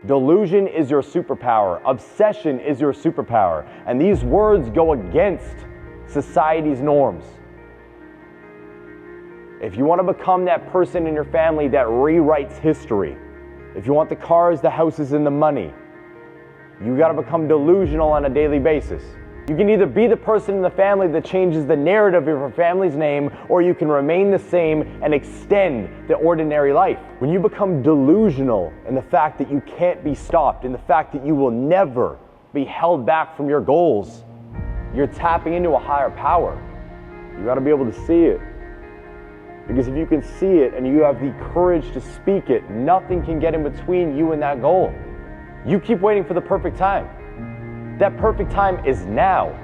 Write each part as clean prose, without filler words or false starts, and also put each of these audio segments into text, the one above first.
Delusion is your superpower. Obsession is your superpower. And these words go against society's norms. If you want to become that person in your family that rewrites history, if you want the cars, the houses, and the money, you got to become delusional on a daily basis. You can either be the person in the family that changes the narrative of your family's name, or you can remain the same and extend the ordinary life. When you become delusional in the fact that you can't be stopped, in the fact that you will never be held back from your goals, you're tapping into a higher power. You got to be able to see it. Because if you can see it and you have the courage to speak it, nothing can get in between you and that goal. You keep waiting for the perfect time. That perfect time is now.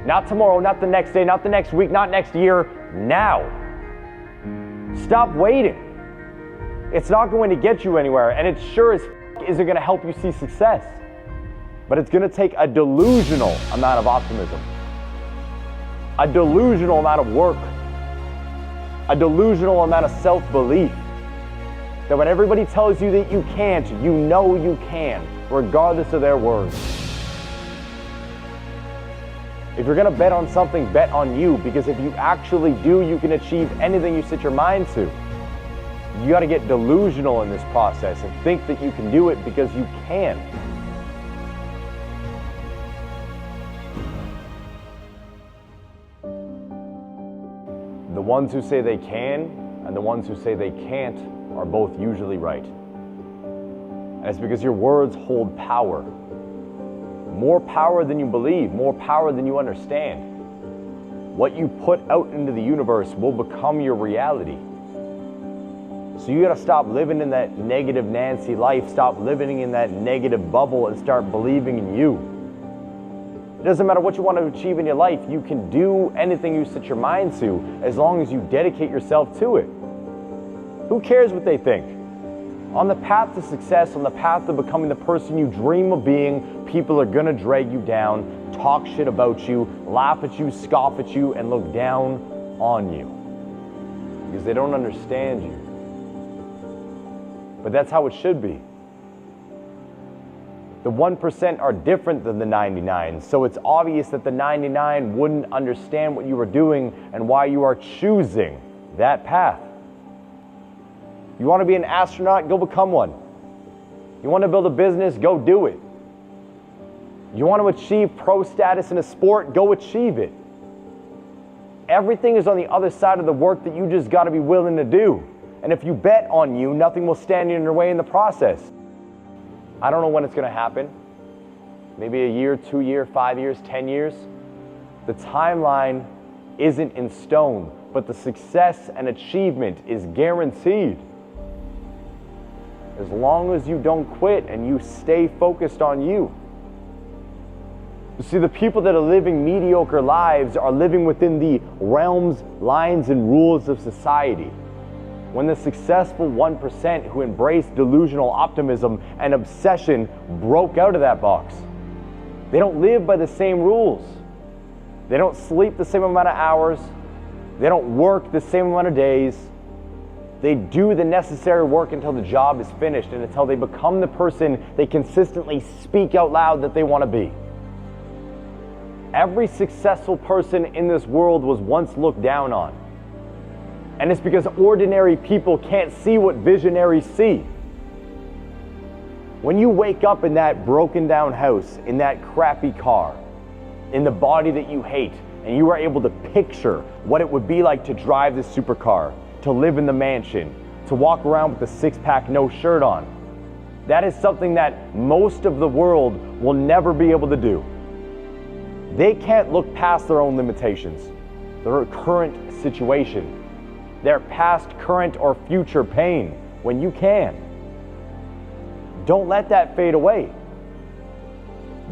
Not tomorrow, not the next day, not the next week, not next year, now. Stop waiting. It's not going to get you anywhere, and it sure as isn't going to help you see success. But it's going to take a delusional amount of optimism, a delusional amount of work, a delusional amount of self-belief, that when everybody tells you that you can't, you know you can, regardless of their words. If you're going to bet on something, bet on you, because if you actually do, you can achieve anything you set your mind to. You got to get delusional in this process and think that you can do it because you can. The ones who say they can and the ones who say they can't are both usually right. And it's because your words hold power. More power than you believe, more power than you understand. What you put out into the universe will become your reality. So you gotta stop living in that negative Nancy life, stop living in that negative bubble and start believing in you. It doesn't matter what you want to achieve in your life, you can do anything you set your mind to as long as you dedicate yourself to it. Who cares what they think? On the path to success, on the path to becoming the person you dream of being, people are gonna drag you down, talk shit about you, laugh at you, scoff at you, and look down on you. Because they don't understand you. But that's how it should be. The 1% are different than the 99, so it's obvious that the 99 wouldn't understand what you were doing and why you are choosing that path. You want to be an astronaut? Go become one. You want to build a business? Go do it. You want to achieve pro status in a sport? Go achieve it. Everything is on the other side of the work that you just got to be willing to do. And if you bet on you, nothing will stand in your way in the process. I don't know when it's going to happen. Maybe a year, 2 years, 5 years, 10 years. The timeline isn't in stone, but the success and achievement is guaranteed. As long as you don't quit and you stay focused on you. You see, the people that are living mediocre lives are living within the realms, lines, and rules of society. When the successful 1% who embrace delusional optimism and obsession broke out of that box, they don't live by the same rules. They don't sleep the same amount of hours. They don't work the same amount of days. They do the necessary work until the job is finished and until they become the person they consistently speak out loud that they want to be. Every successful person in this world was once looked down on. And it's because ordinary people can't see what visionaries see. When you wake up in that broken down house, in that crappy car, in the body that you hate, and you are able to picture what it would be like to drive this supercar, to live in the mansion, to walk around with a six-pack, no shirt on, that is something that most of the world will never be able to do. They can't look past their own limitations, their current situation, their past, current, or future pain, when you can. Don't let that fade away.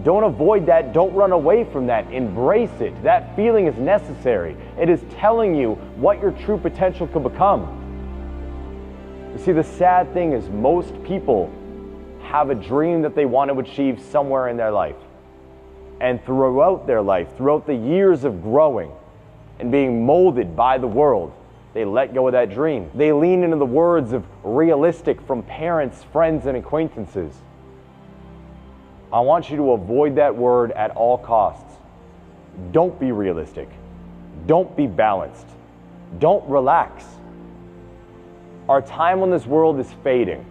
Don't avoid that. Don't run away from that. Embrace it. That feeling is necessary. It is telling you what your true potential could become. You see, the sad thing is most people have a dream that they want to achieve somewhere in their life. And throughout their life, throughout the years of growing and being molded by the world, they let go of that dream. They lean into the words of realistic from parents, friends, and acquaintances. I want you to avoid that word at all costs. Don't be realistic. Don't be balanced. Don't relax. Our time on this world is fading.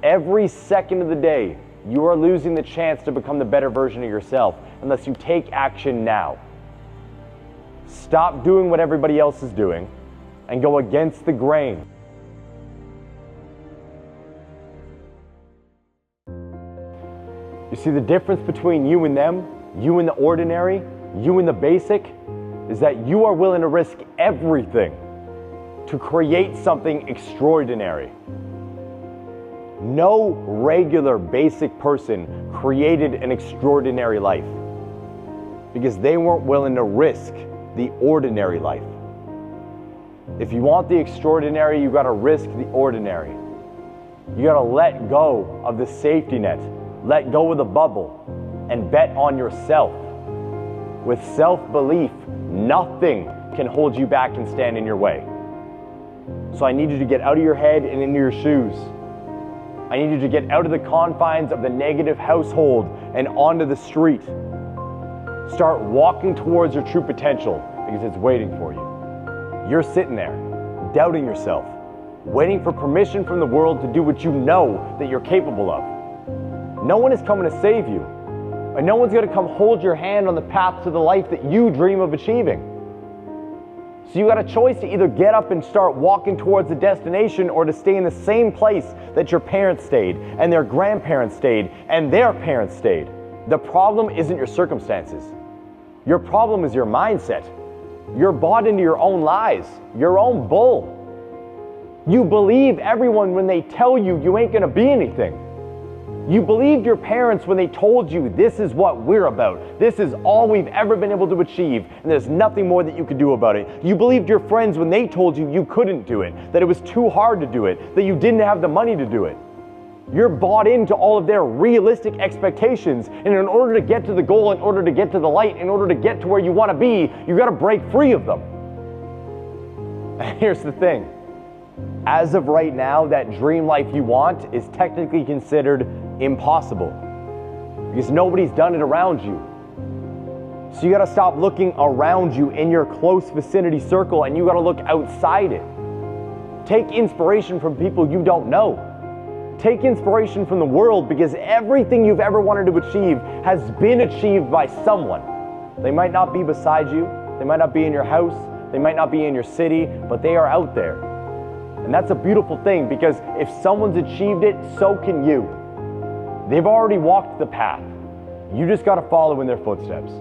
Every second of the day, you are losing the chance to become the better version of yourself unless you take action now. Stop doing what everybody else is doing and go against the grain. You see, the difference between you and them, you and the ordinary, you and the basic, is that you are willing to risk everything to create something extraordinary. No regular basic person created an extraordinary life because they weren't willing to risk the ordinary life. If you want the extraordinary, you gotta risk the ordinary. You gotta let go of the safety net, let go of the bubble, and bet on yourself. With self-belief, nothing can hold you back and stand in your way. So I need you to get out of your head and into your shoes. I need you to get out of the confines of the negative household and onto the street. Start walking towards your true potential because it's waiting for you. You're sitting there, doubting yourself, waiting for permission from the world to do what you know that you're capable of. No one is coming to save you, and no one's going to come hold your hand on the path to the life that you dream of achieving. So you got a choice to either get up and start walking towards the destination or to stay in the same place that your parents stayed and their grandparents stayed and their parents stayed. The problem isn't your circumstances. Your problem is your mindset. You're bought into your own lies, your own bull. You believe everyone when they tell you you ain't gonna be anything. You believed your parents when they told you this is what we're about. This is all we've ever been able to achieve, and there's nothing more that you could do about it. You believed your friends when they told you you couldn't do it, that it was too hard to do it, that you didn't have the money to do it. You're bought into all of their realistic expectations, and in order to get to the goal, in order to get to the light, in order to get to where you want to be, you got to break free of them. And here's the thing. As of right now, that dream life you want is technically considered impossible because nobody's done it around you. So you got to stop looking around you in your close vicinity circle and you got to look outside it. Take inspiration from people you don't know. Take inspiration from the world because everything you've ever wanted to achieve has been achieved by someone. They might not be beside you, they might not be in your house, they might not be in your city, but they are out there. And that's a beautiful thing because if someone's achieved it, so can you. They've already walked the path. You just got to follow in their footsteps.